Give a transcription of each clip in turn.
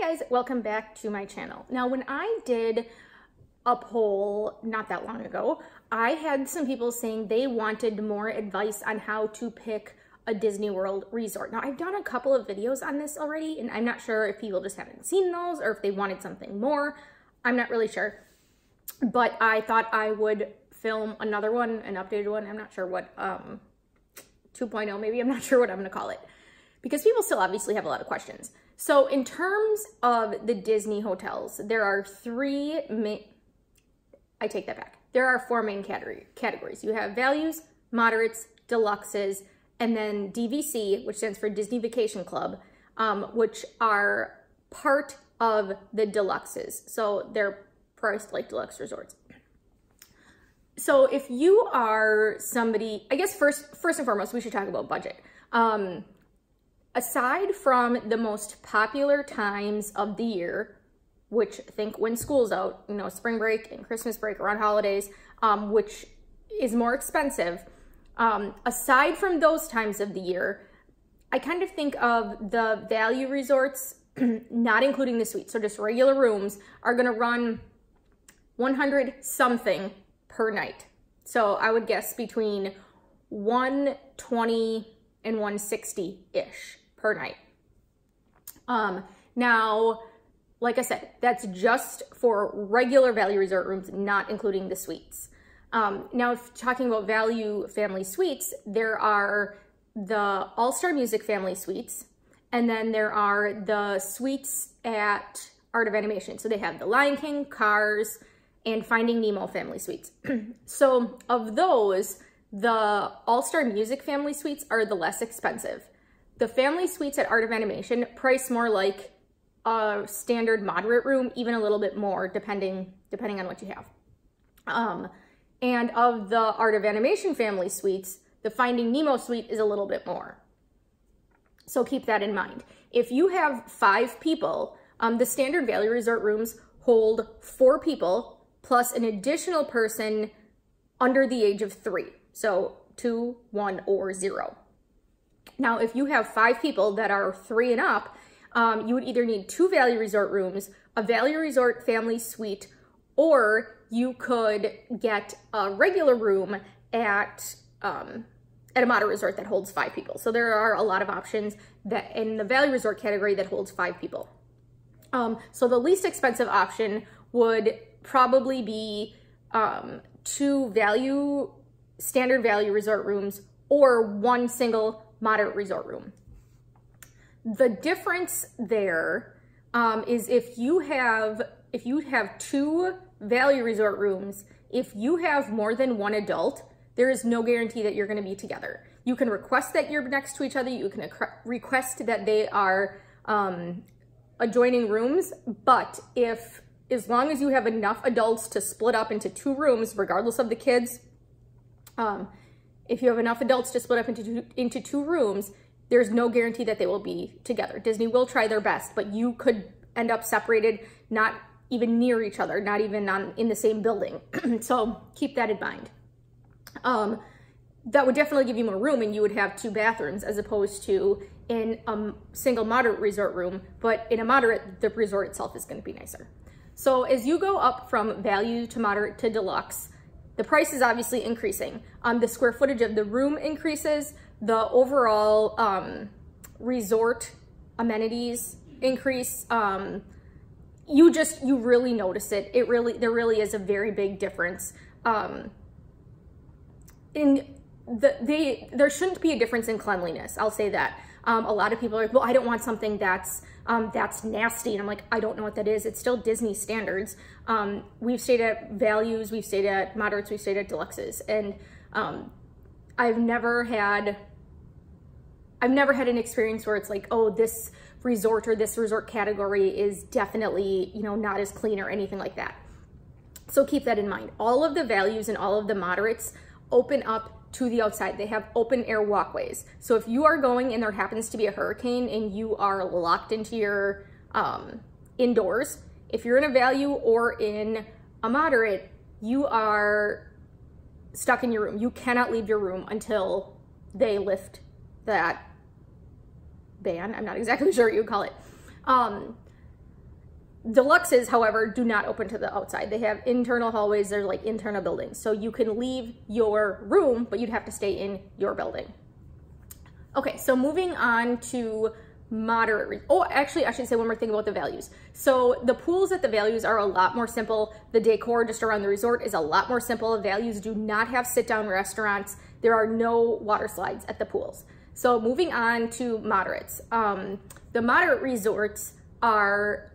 guys, welcome back to my channel. Now, when I did a poll not that long ago, I had some people saying they wanted more advice on how to pick a Disney World resort. Now, I've done a couple of videos on this already, and I'm not sure if people just haven't seen those or if they wanted something more. I'm not really sure, but I thought I would film another one, an updated one. I'm not sure what, 2.0 maybe. I'm not sure what I'm gonna call it, because people still obviously have a lot of questions. So in terms of the Disney hotels, there are I take that back. There are four main categories. You have values, moderates, deluxes, and then DVC, which stands for Disney Vacation Club, which are part of the deluxes. So they're priced like deluxe resorts. So if you are somebody, I guess first and foremost, we should talk about budget. Aside from the most popular times of the year, which think when school's out, you know, spring break and Christmas break, around holidays, which is more expensive, aside from those times of the year, I kind of think of the value resorts, not including the suite, so just regular rooms, are gonna run 100 something per night. So I would guess between 120 and 160-ish per night. Now, like I said, that's just for regular value resort rooms, not including the suites. Now, if talking about value family suites, there are the All-Star Music family suites, and then there are the suites at Art of Animation. So they have the Lion King, Cars, and Finding Nemo family suites. So of those, the All-Star Music family suites are the less expensive. The family suites at Art of Animation price more like a standard moderate room, even a little bit more depending on what you have. And of the Art of Animation family suites, the Finding Nemo suite is a little bit more. So keep that in mind. If you have 5 people, the standard value resort rooms hold 4 people plus an additional person under the age of 3. So 2, 1, or 0. Now, if you have 5 people that are 3 and up, you would either need 2 value resort rooms, a value resort family suite, or you could get a regular room at a moderate resort that holds 5 people. So there are a lot of options that in the value resort category that holds 5 people. So the least expensive option would probably be 2 standard value resort rooms or 1 single moderate resort room. The difference there is if you have 2 value resort rooms, if you have more than 1 adult, there is no guarantee that you're going to be together. You can request that you're next to each other. You can request that they are adjoining rooms, but as long as you have enough adults to split up into 2 rooms, regardless of the kids, if you have enough adults to split up into 2 rooms, there's no guarantee that they will be together. Disney will try their best, but you could end up separated, not even near each other, not even in the same building. So keep that in mind. That would definitely give you more room, and you would have 2 bathrooms as opposed to in a single moderate resort room, but in a moderate, the resort itself is going to be nicer. So as you go up from value to moderate to deluxe, the price is obviously increasing. The square footage of the room increases, the overall resort amenities increase. You really notice it. There really is a very big difference. There shouldn't be a difference in cleanliness. I'll say that. A lot of people are like, well, I don't want something that's nasty. And I'm like, I don't know what that is. It's still Disney standards. We've stayed at values, we've stayed at moderates, we've stayed at deluxes. And I've never had an experience where it's like, oh, this resort or this resort category is definitely, you know, not as clean or anything like that. So keep that in mind. All of the values and all of the moderates open up to the outside. They have open air walkways. So if you are going and there happens to be a hurricane and you are locked into your indoors, if you're in a value or in a moderate, you are stuck in your room. You cannot leave your room until they lift that ban. I'm not exactly sure what you would call it. Deluxes, however, do not open to the outside. They have internal hallways. They're like internal buildings. So you can leave your room, but you'd have to stay in your building. Okay, so moving on to moderate. Oh, actually, I should say one more thing about the values. So the pools at the values are a lot more simple. The decor just around the resort is a lot more simple. The values do not have sit-down restaurants. There are no water slides at the pools. So moving on to moderates. The moderate resorts are,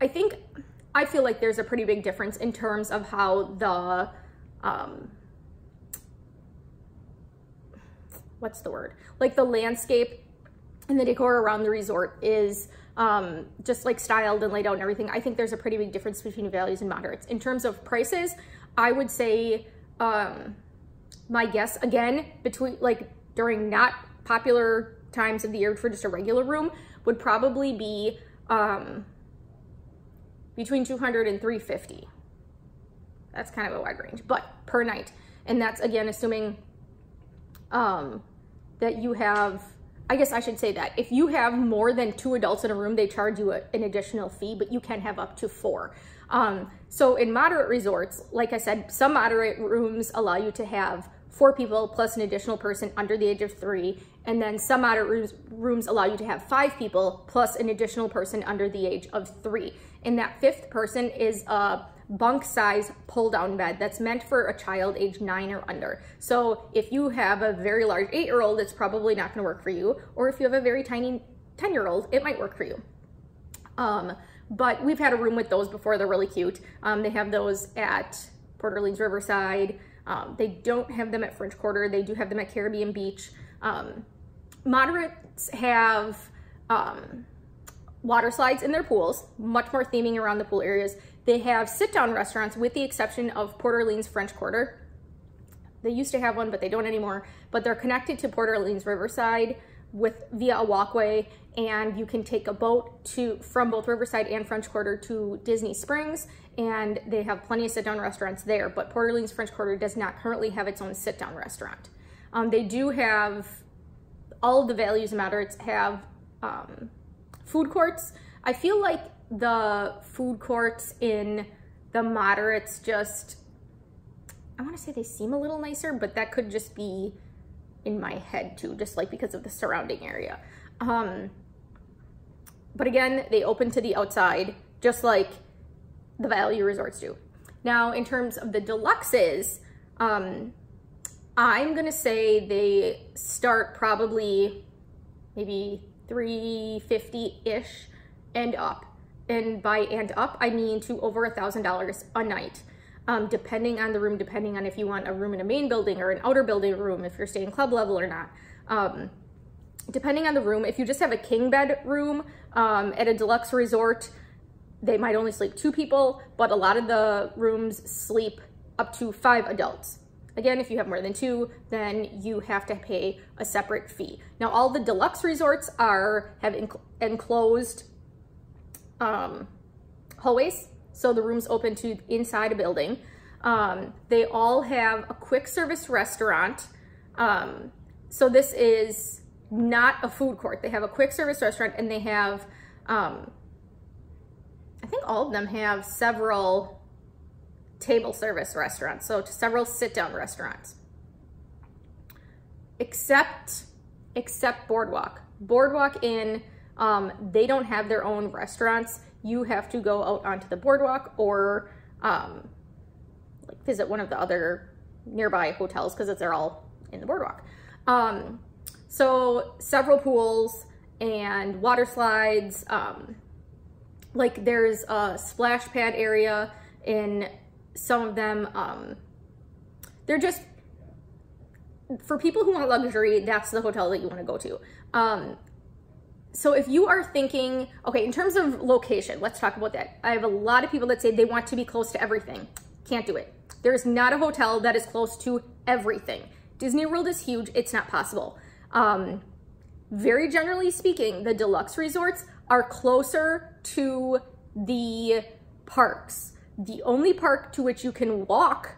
I feel like there's a pretty big difference in terms of how the, what's the word? Like the landscape and the decor around the resort is just like styled and laid out and everything. I think there's a pretty big difference between values and moderates. In terms of prices, I would say my guess, again, between like during not popular times of the year for just a regular room would probably be between $200 and $350. That's kind of a wide range, but per night. And that's, again, assuming that you have, I guess I should say that if you have more than 2 adults in a room, they charge you an additional fee, but you can have up to 4. So in moderate resorts, like I said, some moderate rooms allow you to have 4 people plus an additional person under the age of 3. And then some moderate rooms allow you to have 5 people plus an additional person under the age of 3. And that 5th person is a bunk size pull down bed that's meant for a child age 9 or under. So if you have a very large 8-year-old, it's probably not gonna work for you. Or if you have a very tiny 10-year-old, it might work for you. But we've had a room with those before. They're really cute. They have those at Port Orleans Riverside. They don't have them at French Quarter. They do have them at Caribbean Beach. Moderates have water slides in their pools, much more theming around the pool areas. They have sit-down restaurants with the exception of Port Orleans French Quarter. They used to have one, but they don't anymore. But they're connected to Port Orleans Riverside via a walkway, and you can take a boat from both Riverside and French Quarter to Disney Springs, and they have plenty of sit-down restaurants there, but Port Orleans French Quarter does not currently have its own sit-down restaurant. They do have, all of the values and moderates have food courts. I feel like the food courts in the moderates just, I want to say they seem a little nicer, but that could just be in my head too, just like because of the surrounding area. But again, they open to the outside, just like the value resorts do. Now, in terms of the deluxes, I'm gonna say they start probably maybe $350-ish and up. And by and up, I mean to over $1,000 a night, depending on the room, depending on if you want a room in a main building or an outer building room, if you're staying club level or not. Depending on the room, if you just have a king bed room at a deluxe resort, they might only sleep 2 people, but a lot of the rooms sleep up to 5 adults. Again, if you have more than 2, then you have to pay a separate fee. Now, all the deluxe resorts have enclosed hallways, so the rooms open to inside a building. They all have a quick service restaurant. So this is not a food court. They have a quick service restaurant, and they have, I think all of them have several table service restaurants, so several sit-down restaurants. Except Boardwalk. Boardwalk Inn, they don't have their own restaurants. You have to go out onto the boardwalk or like visit one of the other nearby hotels because they're all in the boardwalk. So several pools and water slides. Like there's a splash pad area in some of them. They're just, for people who want luxury, that's the hotel that you want to go to. So if you are thinking, okay, in terms of location, let's talk about that. I have a lot of people that say they want to be close to everything. Can't do it. There's not a hotel that is close to everything. Disney World is huge. It's not possible. Very generally speaking, the deluxe resorts are closer to the parks. The only park to which you can walk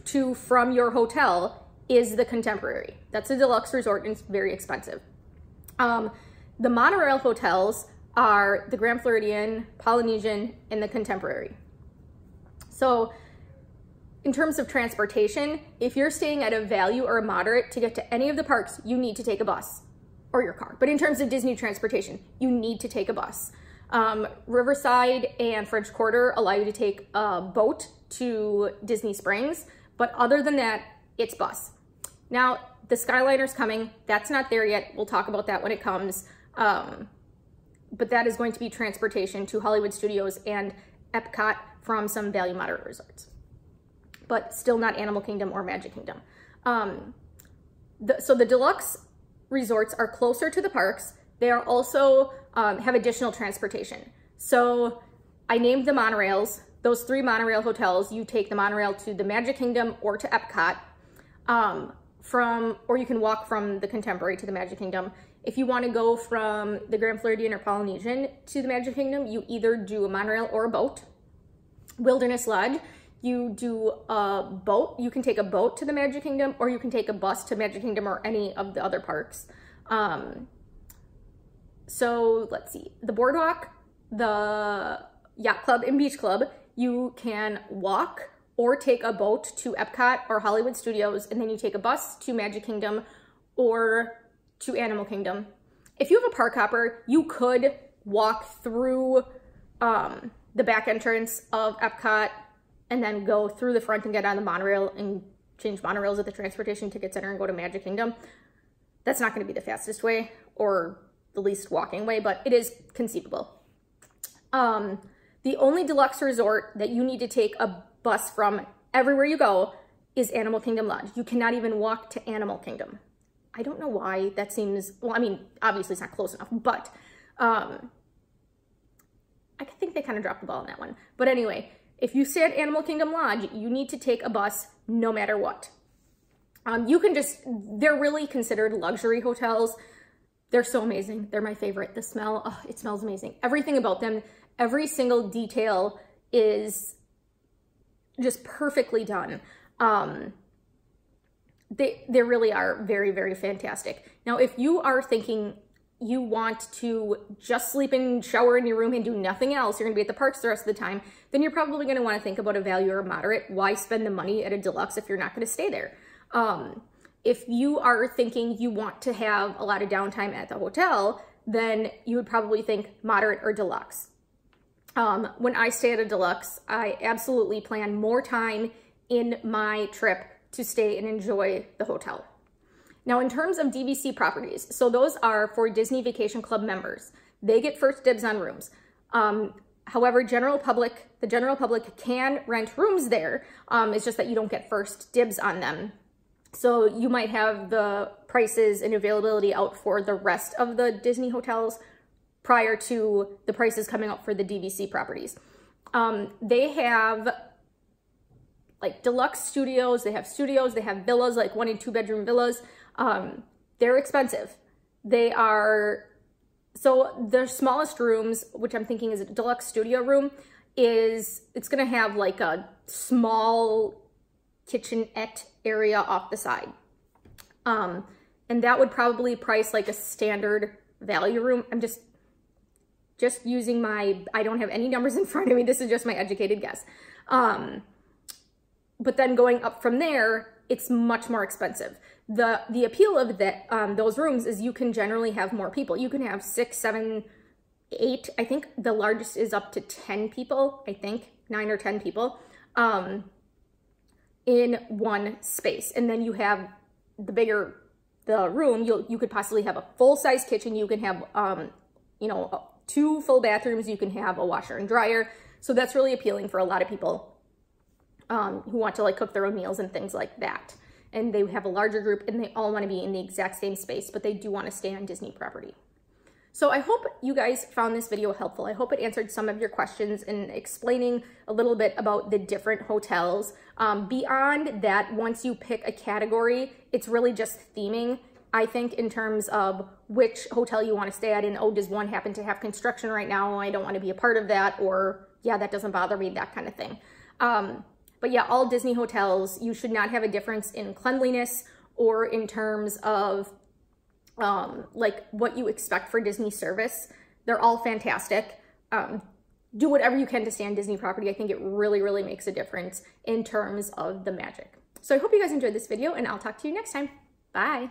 to from your hotel is the Contemporary. That's a deluxe resort and it's very expensive. The monorail hotels are the Grand Floridian, Polynesian, and the Contemporary. So in terms of transportation, if you're staying at a value or a moderate, to get to any of the parks, you need to take a bus or your car. But in terms of Disney transportation, you need to take a bus. Riverside and French Quarter allow you to take a boat to Disney Springs, but other than that, it's bus. Now, the Skyliner's coming. That's not there yet. We'll talk about that when it comes. But that is going to be transportation to Hollywood Studios and Epcot from some value moderate resorts, but still not Animal Kingdom or Magic Kingdom. So the deluxe resorts are closer to the parks. They are also have additional transportation. So I named the monorails. Those 3 monorail hotels, you take the monorail to the Magic Kingdom or to Epcot, or you can walk from the Contemporary to the Magic Kingdom. If you want to go from the Grand Floridian or Polynesian to the Magic Kingdom, you either do a monorail or a boat. Wilderness Lodge, you do a boat. You can take a boat to the Magic Kingdom, or you can take a bus to Magic Kingdom or any of the other parks. So let's see, the Boardwalk, the Yacht Club and Beach Club, you can walk or take a boat to Epcot or Hollywood Studios, and then you take a bus to Magic Kingdom or to Animal Kingdom. If you have a park hopper, you could walk through the back entrance of Epcot and then go through the front and get on the monorail and change monorails at the Transportation Ticket Center and go to Magic Kingdom. That's not going to be the fastest way or the least walking way, but it is conceivable. The only deluxe resort that you need to take a bus from everywhere you go is Animal Kingdom Lodge. You cannot even walk to Animal Kingdom. I don't know why that seems, well, I mean, obviously it's not close enough, but I think they kind of dropped the ball on that one. But anyway, if you stay at Animal Kingdom Lodge, you need to take a bus no matter what. You can just, they're really considered luxury hotels. They're so amazing. They're my favorite. The smell, oh, it smells amazing. Everything about them, every single detail is just perfectly done. They really are very, very fantastic. Now, if you are thinking you want to just sleep and shower in your room and do nothing else, you're gonna be at the parks the rest of the time, then you're probably gonna wanna think about a value or a moderate. Why spend the money at a deluxe if you're not gonna stay there? If you are thinking you want to have a lot of downtime at the hotel, then you would probably think moderate or deluxe. When I stay at a deluxe, I absolutely plan more time in my trip to stay and enjoy the hotel. Now, in terms of DVC properties, so those are for Disney Vacation Club members. They get first dibs on rooms. However, the general public can rent rooms there. It's just that you don't get first dibs on them. So you might have the prices and availability out for the rest of the Disney hotels prior to the prices coming up for the DVC properties. They have like deluxe studios, they have villas, like 1 and 2 bedroom villas. They're expensive. They are, so their smallest rooms, which I'm thinking is a deluxe studio room, it's gonna have like a small kitchenette area off the side. And that would probably price like a standard value room. I'm just using I don't have any numbers in front of me. This is just my educated guess. But then going up from there, it's much more expensive. The appeal of those rooms is you can generally have more people. You can have 6, 7, 8. I think the largest is up to 10 people. I think 9 or 10 people in one space. And then you have the bigger the room. You could possibly have a full-size kitchen. You can have 2 full bathrooms. You can have a washer and dryer. So that's really appealing for a lot of people who want to like cook their own meals and things like that. And they have a larger group and they all want to be in the exact same space, but they do want to stay on Disney property. So I hope you guys found this video helpful. I hope it answered some of your questions in explaining a little bit about the different hotels. Beyond that, once you pick a category, it's really just theming, I think, in terms of which hotel you want to stay at. And, oh, does one happen to have construction right now? I don't want to be a part of that. Or, yeah, that doesn't bother me, that kind of thing. But yeah, all Disney hotels, you should not have a difference in cleanliness or in terms of like what you expect for Disney service. They're all fantastic. Do whatever you can to stay on Disney property. I think it really, really makes a difference in terms of the magic. So I hope you guys enjoyed this video, and I'll talk to you next time. Bye.